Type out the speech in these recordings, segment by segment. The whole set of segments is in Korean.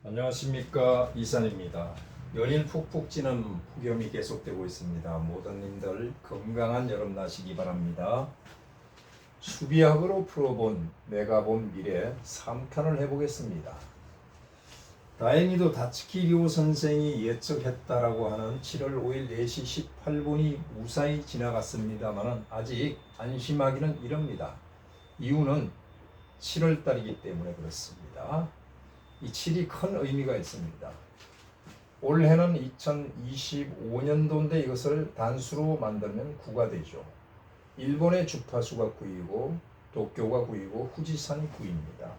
안녕하십니까, 이산입니다. 연일 푹푹 찌는 폭염이 계속되고 있습니다. 모든 님들 건강한 여름 나시기 바랍니다. 수비학으로 풀어본 내가 본 미래 3탄을 해보겠습니다. 다행히도 다츠키리오 선생이 예측했다라고 하는 7월 5일 4시 18분이 무사히 지나갔습니다만 아직 안심하기는 이릅니다. 이유는 7월달이기 때문에 그렇습니다. 이 7이 큰 의미가 있습니다. 올해는 2025년도인데 이것을 단수로 만들면 9가 되죠. 일본의 주파수가 9이고 도쿄가 9이고 후지산이 9입니다.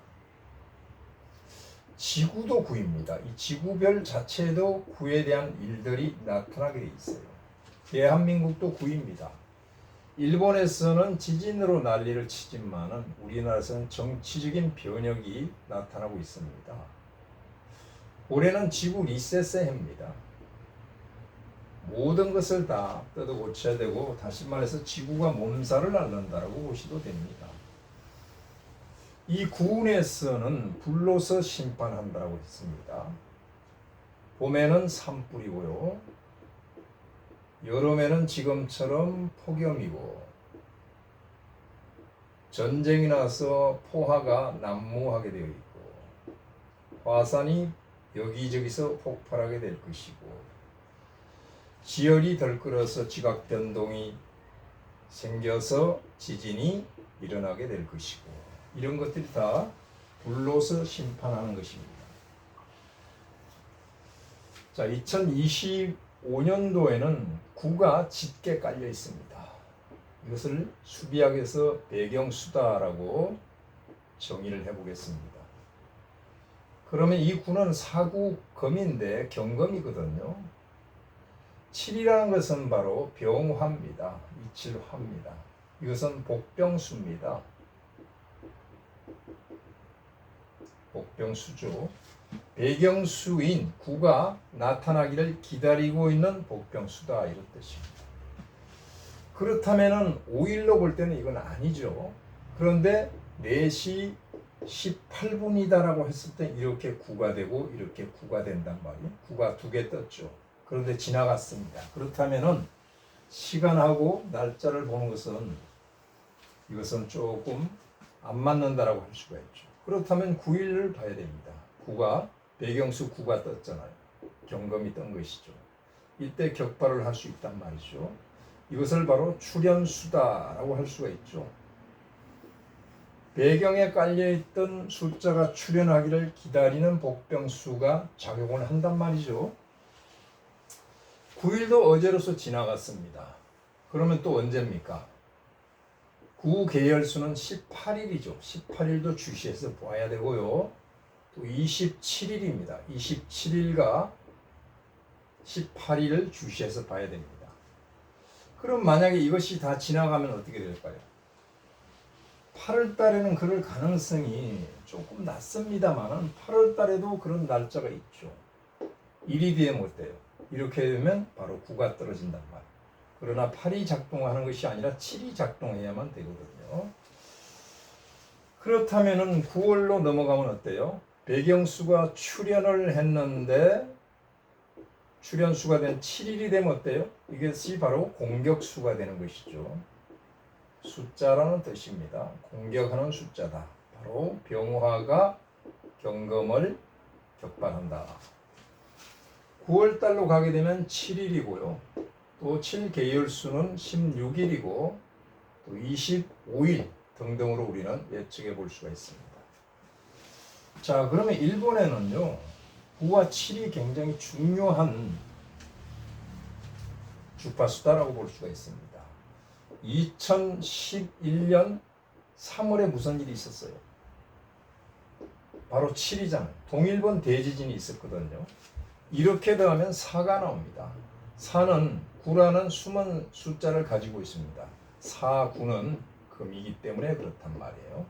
지구도 9입니다. 이 지구별 자체도 9에 대한 일들이 나타나게 돼 있어요. 대한민국도 9입니다. 일본에서는 지진으로 난리를 치지만은 우리나라에서는 정치적인 변혁이 나타나고 있습니다. 올해는 지구 리셋의 해입니다. 모든 것을 다 뜯어 고쳐야 되고, 다시 말해서 지구가 몸살을 앓는다라고 보셔도 됩니다. 이 구운에서는 불로서 심판한다라고 했습니다. 봄에는 산불이고요. 여름에는 지금처럼 폭염이고, 전쟁이 나서 포화가 난무하게 되어 있고, 화산이 여기저기서 폭발하게 될 것이고, 지열이 덜끓어서 지각 변동이 생겨서 지진이 일어나게 될 것이고, 이런 것들이 다 불로서 심판하는 것입니다. 자, 2025년도에는 9가 짙게 깔려 있습니다. 이것을 수비학에서 배경수다라고 정의를 해보겠습니다. 그러면 이 9는 사구금인데 경금이거든요. 7이라는 것은 바로 병화입니다. 이칠화입니다. 이것은 복병수입니다. 복병수죠. 배경수인 9가 나타나기를 기다리고 있는 복병수다, 이런 뜻입니다. 그렇다면은 5일로 볼 때는 이건 아니죠. 그런데 4시 18분이다라고 했을 때 이렇게 9가 되고 이렇게 9가 된단 말이에요. 9가 2개 떴죠. 그런데 지나갔습니다. 그렇다면은 시간하고 날짜를 보는 것은 이것은 조금 안 맞는다라고 할 수가 있죠. 그렇다면 9일을 봐야 됩니다. 9가 배경수 9가 떴잖아요. 경금이 뜬 것이죠. 이때 격발을 할 수 있단 말이죠. 이것을 바로 출현수다라고 할 수가 있죠. 배경에 깔려있던 숫자가 출현하기를 기다리는 복병수가 작용을 한단 말이죠. 9일도 어제로서 지나갔습니다. 그러면 또 언제입니까? 9 계열수는 18일이죠. 18일도 주시해서 봐야 되고요. 또 27일입니다. 27일과 18일을 주시해서 봐야 됩니다. 그럼 만약에 이것이 다 지나가면 어떻게 될까요? 8월 달에는 그럴 가능성이 조금 낮습니다만 8월 달에도 그런 날짜가 있죠. 1이 되면 어때요? 이렇게 되면 바로 9가 떨어진단 말이에요. 그러나 8이 작동하는 것이 아니라 7이 작동해야만 되거든요. 그렇다면은 9월로 넘어가면 어때요? 배경수가 출현을 했는데 출현수가 된 7일이 되면 어때요? 이것이 바로 공격수가 되는 것이죠. 숫자라는 뜻입니다. 공격하는 숫자다. 바로 병화가 경금을 격발한다. 9월달로 가게 되면 7일이고요. 또 7계열수는 16일이고 또 25일 등등으로 우리는 예측해 볼 수가 있습니다. 자, 그러면 일본에는요, 9와 7이 굉장히 중요한 주파수다라고 볼 수가 있습니다. 2011년 3월에 무슨 일이 있었어요? 바로 7이잖아요. 동일본 대지진이 있었거든요. 이렇게 더하면 4가 나옵니다. 4는 9라는 숨은 숫자를 가지고 있습니다. 4, 9는 금이기 때문에 그렇단 말이에요.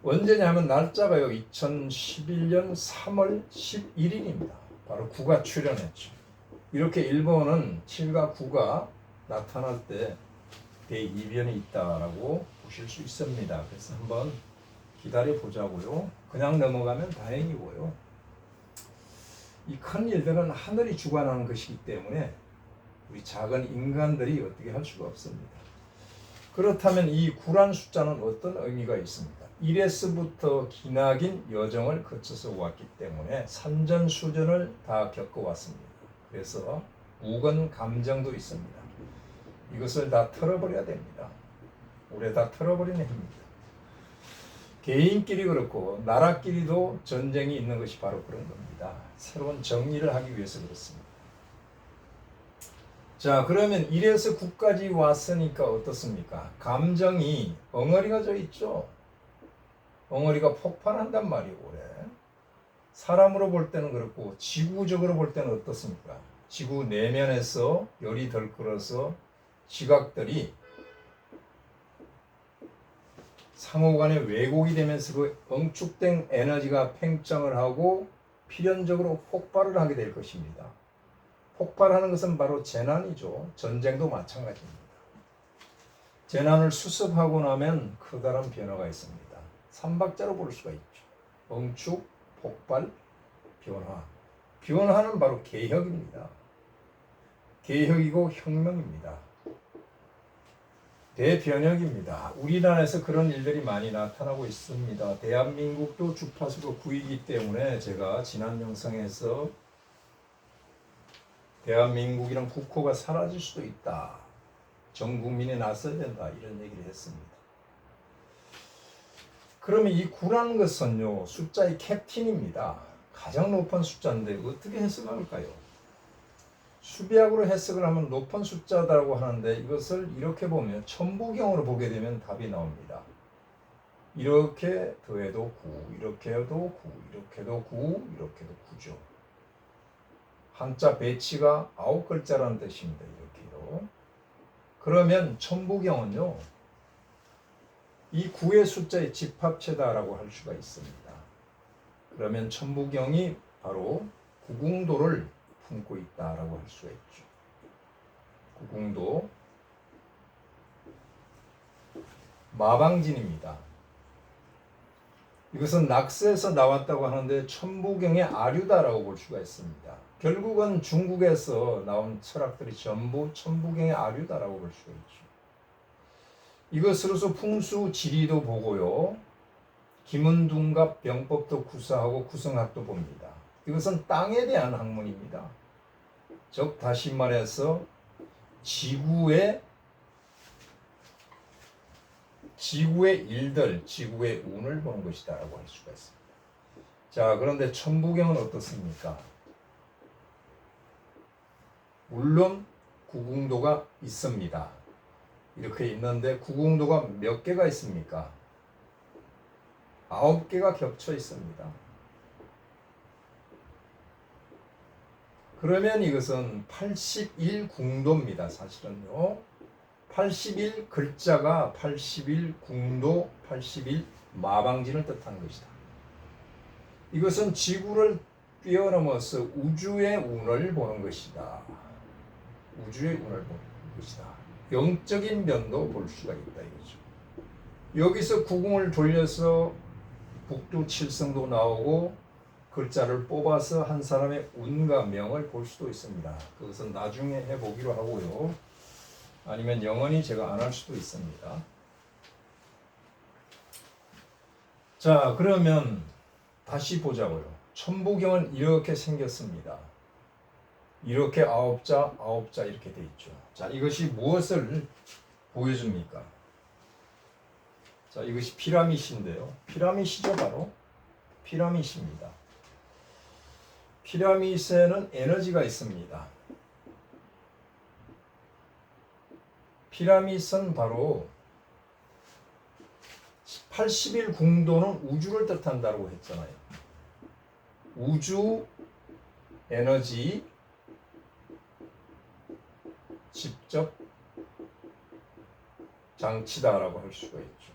언제냐면 날짜가요, 2011년 3월 11일입니다. 바로 9가 출현했죠. 이렇게 일본은 7과 9가 나타날 때 대이변이 있다라고 보실 수 있습니다. 그래서 한번 기다려 보자고요. 그냥 넘어가면 다행이고요. 이 큰 일들은 하늘이 주관하는 것이기 때문에 우리 작은 인간들이 어떻게 할 수가 없습니다. 그렇다면 이 9란 숫자는 어떤 의미가 있습니까? 1에서부터 기나긴 여정을 거쳐서 왔기 때문에 산전수전을 다 겪어왔습니다. 그래서 묵은 감정도 있습니다. 이것을 다 털어버려야 됩니다. 올해 다 털어버리는 해입니다. 개인끼리 그렇고 나라끼리도 전쟁이 있는 것이 바로 그런 겁니다. 새로운 정리를 하기 위해서 그렇습니다. 자, 그러면 1에서 9까지 왔으니까 어떻습니까? 감정이 엉어리가 져 있죠. 엉어리가 폭발한단 말이에요, 올해. 사람으로 볼 때는 그렇고 지구적으로 볼 때는 어떻습니까? 지구 내면에서 열이 덜끓어서 지각들이 상호간에 왜곡이 되면서 그 엉축된 에너지가 팽창을 하고 필연적으로 폭발을 하게 될 것입니다. 폭발하는 것은 바로 재난이죠. 전쟁도 마찬가지입니다. 재난을 수습하고 나면 커다란 변화가 있습니다. 삼박자로 볼 수가 있죠. 엉축, 폭발, 변화. 변화는 바로 개혁입니다. 개혁이고 혁명입니다. 대변혁입니다. 우리나라에서 그런 일들이 많이 나타나고 있습니다. 대한민국도 주파수가 9이기 때문에 제가 지난 영상에서 대한민국이란 국호가 사라질 수도 있다. 전 국민이 나서야 된다. 이런 얘기를 했습니다. 그러면 이 9라는 것은요, 숫자의 캡틴입니다. 가장 높은 숫자인데 어떻게 해석할까요? 수비학으로 해석을 하면 높은 숫자다라고 하는데 이것을 이렇게 보면 천부경으로 보게 되면 답이 나옵니다. 이렇게 더해도 9, 이렇게 해도 9, 이렇게 해도 9, 이렇게 해도 9죠. 한자 배치가 9글자라는 뜻입니다. 이렇게요. 그러면 천부경은요, 이 9의 숫자의 집합체다라고 할 수가 있습니다. 그러면 천부경이 바로 구궁도를 품고 있다라고 할 수가 있죠. 구궁도 마방진입니다. 이것은 낙서에서 나왔다고 하는데 천부경의 아류다라고 볼 수가 있습니다. 결국은 중국에서 나온 철학들이 전부 천부경의 아류다라고 볼 수가 있죠. 이것으로서 풍수 지리도 보고요. 김은둔갑 병법도 구사하고 구성학도 봅니다. 이것은 땅에 대한 학문입니다. 즉 다시 말해서 지구의 일들, 지구의 운을 보는 것이다라고 할 수가 있습니다. 자, 그런데 천부경은 어떻습니까? 물론 구궁도가 있습니다. 이렇게 있는데 구궁도가 몇 개가 있습니까? 9개가 겹쳐 있습니다. 그러면 이것은 81궁도입니다. 사실은요. 81 글자가 81궁도, 81 마방진을 뜻하는 것이다. 이것은 지구를 뛰어넘어서 우주의 운을 보는 것이다. 우주의 운을 보는 것이다. 영적인 면도 볼 수가 있다 이거죠. 여기서 구궁을 돌려서 북두 칠성도 나오고 글자를 뽑아서 한 사람의 운과 명을 볼 수도 있습니다. 그것은 나중에 해보기로 하고요. 아니면 영원히 제가 안 할 수도 있습니다. 자, 그러면 다시 보자고요. 천부경은 이렇게 생겼습니다. 이렇게 9자, 9자 이렇게 돼 있죠. 자, 이것이 무엇을 보여줍니까? 자, 이것이 피라밋인데요. 피라밋이죠, 바로. 피라밋입니다. 피라밋에는 에너지가 있습니다. 피라밋은 바로 81궁도는 우주를 뜻한다고 했잖아요. 우주 에너지 직접 장치다라고 할 수가 있죠.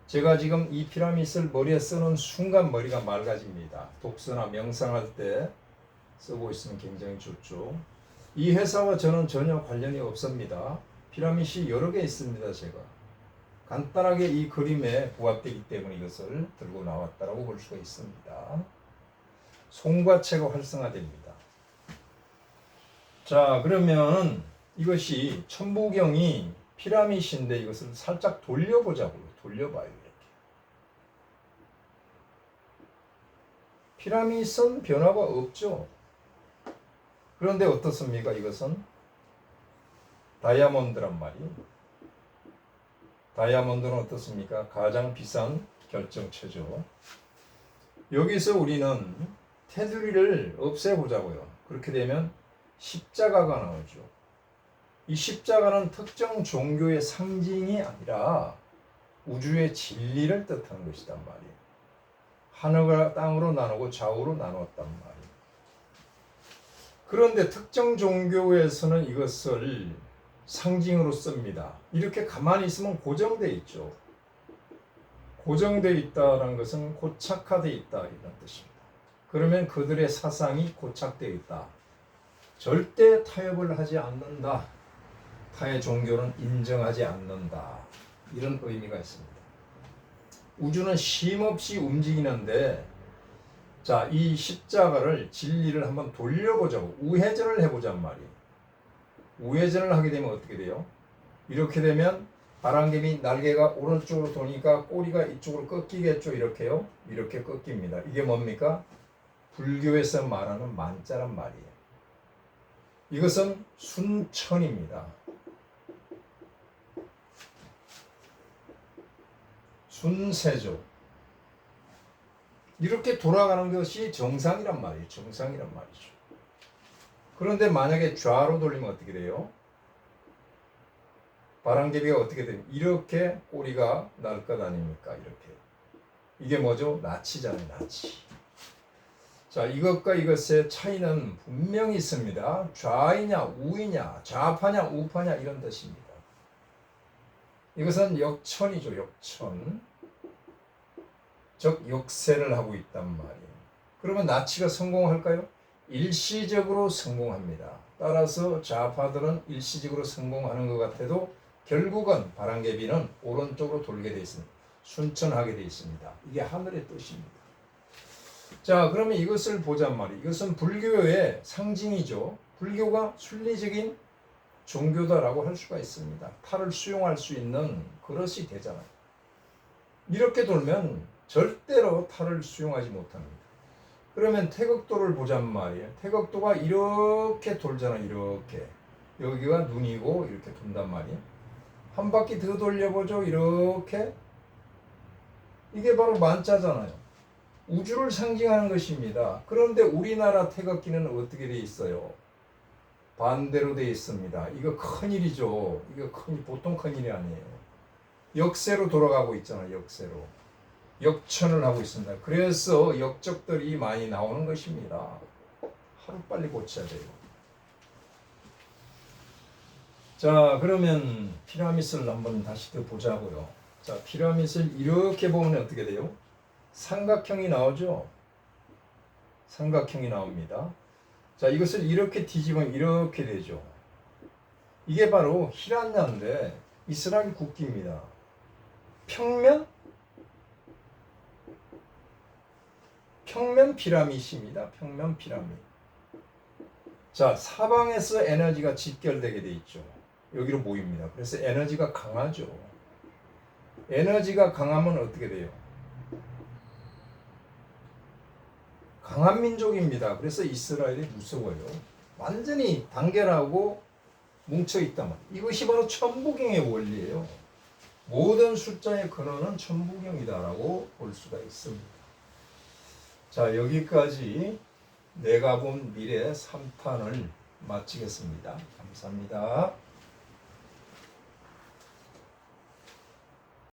제가 지금 이 피라밋을 머리에 쓰는 순간 머리가 맑아집니다. 독서나 명상할 때 쓰고 있으면 굉장히 좋죠. 이 회사와 저는 전혀 관련이 없습니다. 피라밋이 여러 개 있습니다. 제가 간단하게 이 그림에 부합되기 때문에 이것을 들고 나왔다라고 볼 수가 있습니다. 송과체가 활성화됩니다. 자, 그러면 이것이 천부경이 피라밋인데 이것을 살짝 돌려보자고요. 돌려봐요. 이렇게. 피라밋은 변화가 없죠. 그런데 어떻습니까? 이것은 다이아몬드란 말이에요. 다이아몬드는 어떻습니까? 가장 비싼 결정체죠. 여기서 우리는 테두리를 없애보자고요. 그렇게 되면 십자가가 나오죠. 이 십자가는 특정 종교의 상징이 아니라 우주의 진리를 뜻하는 것이단 말이에요. 하늘과 땅으로 나누고 좌우로 나누었단 말이에요. 그런데 특정 종교에서는 이것을 상징으로 씁니다. 이렇게 가만히 있으면 고정되어 있죠. 고정되어 있다는 것은 고착화되어 있다 이런 뜻입니다. 그러면 그들의 사상이 고착되어 있다. 절대 타협을 하지 않는다. 타의 종교는 인정하지 않는다. 이런 의미가 있습니다. 우주는 쉼없이 움직이는데 자, 이 십자가를 진리를 한번 돌려보자고 우회전을 해보잔 말이에요. 우회전을 하게 되면 어떻게 돼요? 이렇게 되면 바람개비 날개가 오른쪽으로 도니까 꼬리가 이쪽으로 꺾이겠죠. 이렇게요. 이렇게 꺾입니다. 이게 뭡니까? 불교에서 말하는 만자란 말이에요. 이것은 순천입니다. 순세죠. 이렇게 돌아가는 것이 정상이란 말이에요. 정상이란 말이죠. 그런데 만약에 좌로 돌리면 어떻게 돼요? 바람개비가 어떻게 돼요? 이렇게 꼬리가 날 것 아닙니까? 이렇게. 이게 뭐죠? 나치잖아요. 나치. 자, 이것과 이것의 차이는 분명히 있습니다. 좌이냐 우이냐 좌파냐 우파냐 이런 뜻입니다. 이것은 역천이죠. 역천. 즉 역세를 하고 있단 말이에요. 그러면 나치가 성공할까요? 일시적으로 성공합니다. 따라서 좌파들은 일시적으로 성공하는 것 같아도 결국은 바람개비는 오른쪽으로 돌게 되어 있습니다. 순천하게 되어 있습니다. 이게 하늘의 뜻입니다. 자, 그러면 이것을 보잔 말이에요. 이것은 불교의 상징이죠. 불교가 순리적인 종교다라고 할 수가 있습니다. 탈을 수용할 수 있는 그릇이 되잖아요. 이렇게 돌면 절대로 탈을 수용하지 못합니다. 그러면 태극도를 보잔 말이에요. 태극도가 이렇게 돌잖아요. 이렇게. 여기가 눈이고 이렇게 돈단 말이에요. 한 바퀴 더 돌려보죠. 이렇게. 이게 바로 만자잖아요. 우주를 상징하는 것입니다. 그런데 우리나라 태극기는 어떻게 돼 있어요? 반대로 돼 있습니다. 이거 큰일이죠. 이거 보통 큰일이 아니에요. 역세로 돌아가고 있잖아요. 역세로. 역천을 하고 있습니다. 그래서 역적들이 많이 나오는 것입니다. 하루빨리 고쳐야 돼요. 자, 그러면 피라밋을 한번 다시 더 보자고요. 자, 피라밋을 이렇게 보면 어떻게 돼요? 삼각형이 나오죠? 삼각형이 나옵니다. 자, 이것을 이렇게 뒤집으면 이렇게 되죠. 이게 바로 히란야인데 이스라엘 국기입니다. 평면 피라밋입니다. 평면 피라밋. 자, 사방에서 에너지가 직결되게 돼 있죠. 여기로 모입니다. 그래서 에너지가 강하죠. 에너지가 강하면 어떻게 돼요? 강한 민족입니다. 그래서 이스라엘이 무서워요. 완전히 단결하고 뭉쳐있단 말이에요. 이것이 바로 천부경의 원리예요. 모든 숫자의 근원은 천부경이다라고 볼 수가 있습니다. 자, 여기까지 내가 본 미래 3탄을 마치겠습니다. 감사합니다.